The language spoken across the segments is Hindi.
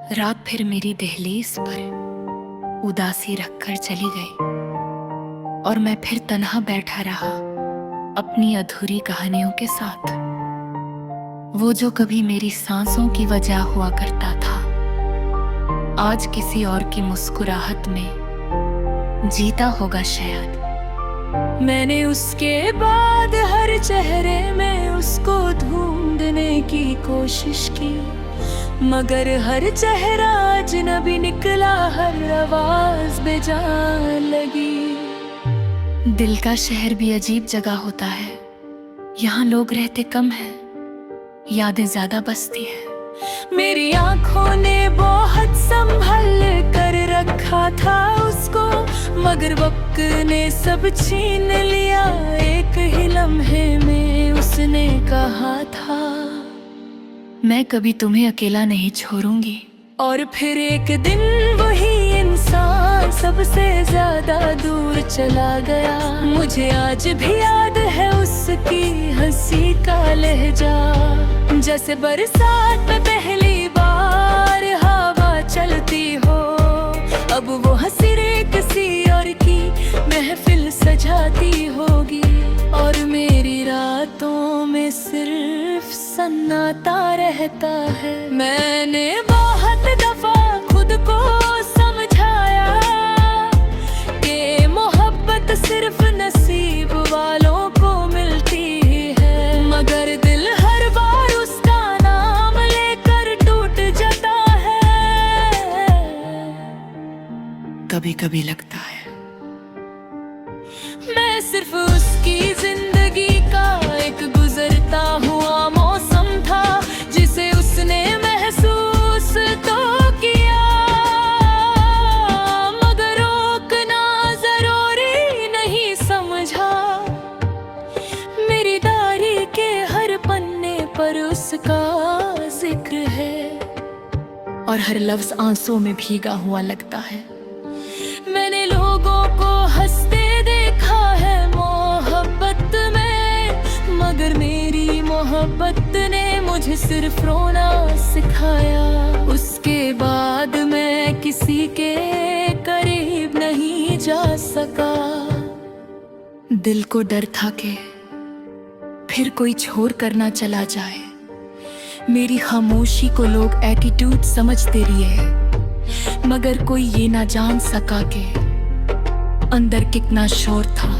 रात फिर मेरी दहलीज पर उदासी रखकर चली गई और मैं फिर तन्हा बैठा रहा अपनी अधूरी कहानियों के साथ। वो जो कभी मेरी सांसों की वजह हुआ करता था, आज किसी और की मुस्कुराहट में जीता होगा शायद। मैंने उसके बाद हर चेहरे में उसको ढूंढने की कोशिश की, मगर हर चेहरा अजनबी निकला, हर आवाज बेजान लगी। दिल का शहर भी अजीब जगह होता है, यहाँ लोग रहते कम हैं, यादें ज्यादा बसती है। मेरी आंखों ने बहुत संभल कर रखा था उसको, मगर वक्त ने सब छीन लिया। एक ही लम्हे में उसने कहा था, मैं कभी तुम्हें अकेला नहीं छोड़ूंगी। और फिर एक दिन वही इंसान सबसे ज्यादा दूर चला गया। मुझे आज भी याद है उसकी हंसी का लहजा, जैसे बरसात में पहली बार हवा चलती हो। अब वो हंसी किसी और की महफिल सजाती होगी, और मेरी रातों में सिर्फ सन्नाटा रहता है। मैंने बहुत दफा खुद को समझाया कि मोहब्बत सिर्फ नसीब वालों को मिलती है, मगर दिल हर बार उसका नाम लेकर टूट जाता है। कभी कभी लगता है मैं सिर्फ उसकी जिंदगी का एक गुजरता हुआ मौसम था, जिसे उसने महसूस तो किया, मगर रोकना जरूरी नहीं समझा। मेरी डायरी के हर पन्ने पर उसका जिक्र है, और हर लफ्ज आंसुओं में भीगा हुआ लगता है। मैंने लोगों को हंसते देखा है मोहब्बत में, मगर मेरी मोहब्बत ने मुझे सिर्फ रोना सिखाया। उसके बाद मैं किसी के करीब नहीं जा सका। दिल को डर था कि फिर कोई छोड़ कर ना चला जाए। मेरी खामोशी को लोग एटीट्यूड समझते रहे, मगर कोई ये ना जान सका कि अंदर कितना शोर था।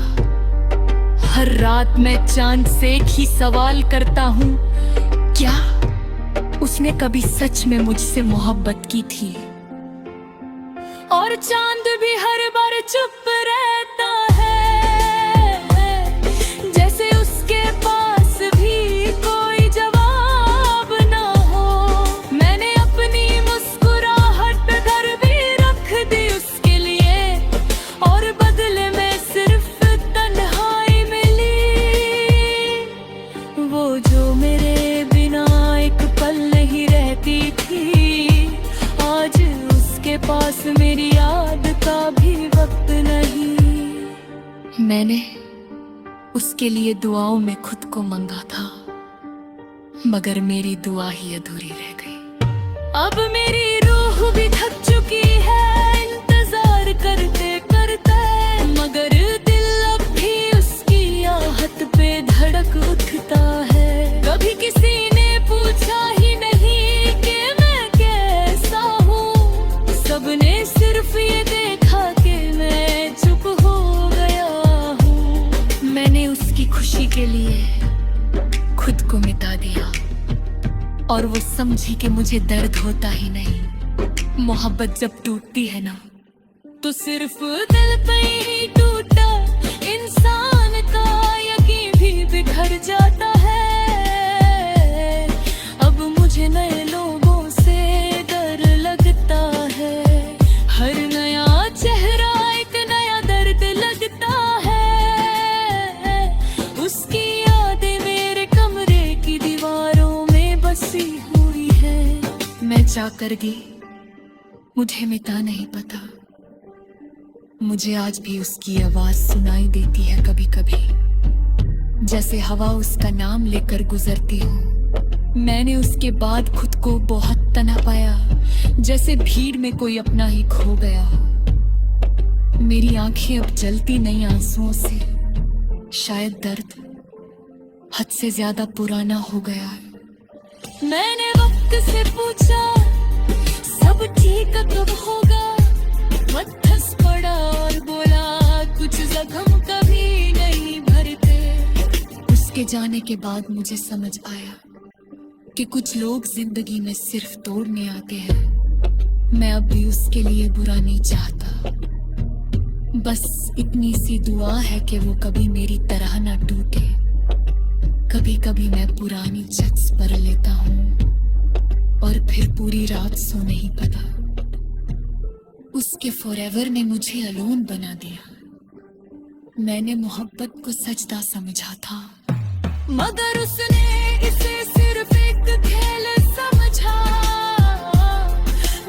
हर रात मैं चांद से एक ही सवाल करता हूँ, क्या उसने कभी सच में मुझसे मोहब्बत की थी? और चांद भी हर बार चुप रहता है, जैसे उसके पास भी कोई जवाब ना हो। मैंने अपनी मुस्कुराहट घर भी रख दी उसके लिए, और बदले में सिर्फ तन्हाई मिली। वो जो मेरे बिना एक पल नहीं रहती थी, आज उसके पास मेरी याद का भी वक्त नहीं। मैंने उसके लिए दुआओं में खुद को मांगा था, मगर मेरी दुआ ही अधूरी रह गई। अब मेरी रूह भी थक चुकी है इंतजार करते करते, मगर दिल अब भी उसकी आहट पे धड़क उठता है। कभी किसी ने पूछा ही नहीं कि मैं कैसा हूँ, सबने सिर्फ ये देखा कि मैं चुप हो गया हूँ। मैंने उसकी खुशी के लिए खुद को मिटा दिया, और वो समझी कि मुझे दर्द होता ही नहीं। मोहब्बत जब टूटती है ना, तो सिर्फ दिल पे ही टूटा इंसान का यकीन भी बिखर जाता है। अब मुझे नए लोगों से डर लगता है, हर नया चेहरा एक नया दर्द लगता है। उसकी यादें मेरे कमरे की दीवारों में बसी हुई है। मैं जा कर गई, मुझे मिटा नहीं पता। मुझे आज भी उसकी आवाज सुनाई देती है कभी कभी, जैसे हवा उसका नाम लेकर गुजरती हो। मैंने उसके बाद खुद को बहुत तना पाया, जैसे भीड़ में कोई अपना ही खो गया। मेरी आंखें अब जलती नहीं आंसुओं से, शायद दर्द हद से ज्यादा पुराना हो गया है। मैंने वक्त से पूछा सब ठीक कब होगा, वक्त हंस पड़ा और बोला कुछ जख्म कभी नहीं भरते। उसके जाने के बाद मुझे समझ आया कि कुछ लोग जिंदगी में सिर्फ तोड़ने आते हैं। मैं अब भी उसके लिए बुरा नहीं चाहता, बस इतनी सी दुआ है कि वो कभी मेरी तरह ना टूटे। कभी कभी मैं पुरानी चट्स पर लेता हूँ और फिर पूरी रात सो नहीं पाता। उसके फॉरएवर ने मुझे अलोन बना दिया। मैंने मोहब्बत को सजदा समझा था, मगर उसने इसे सिर्फ एक खेल समझा।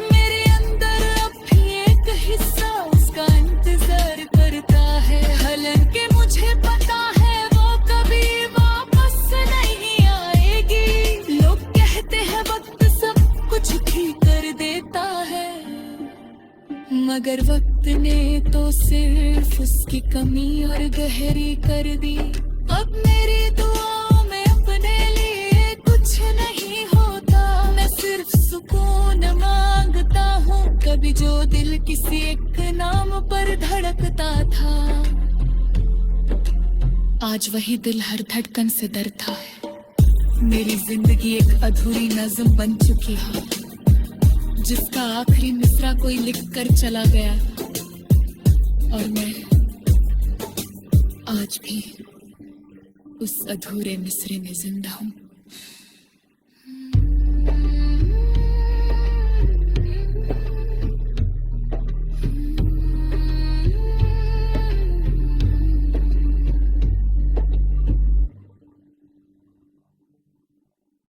मेरे अंदर अब भी एक हिस्सा उसका इंतजार करता है, हालांकि मुझे पता है वो कभी वापस नहीं आएगी। लोग कहते हैं वक्त सब कुछ ठीक कर देता है, मगर वक्त ने तो सिर्फ उसकी कमी और गहरी कर दी। अब मेरी दुआओं में अपने लिए कुछ नहीं होता, मैं सिर्फ सुकून मांगता हूँ। कभी जो दिल किसी एक नाम पर धड़कता था, आज वही दिल हर धड़कन से डरता है। मेरी जिंदगी एक अधूरी नज़्म बन चुकी है, जिसका आखिरी मिसरा कोई लिख कर चला गया, और मैं आज भी उस अधूरे मिसरे में जिंदा हूँ।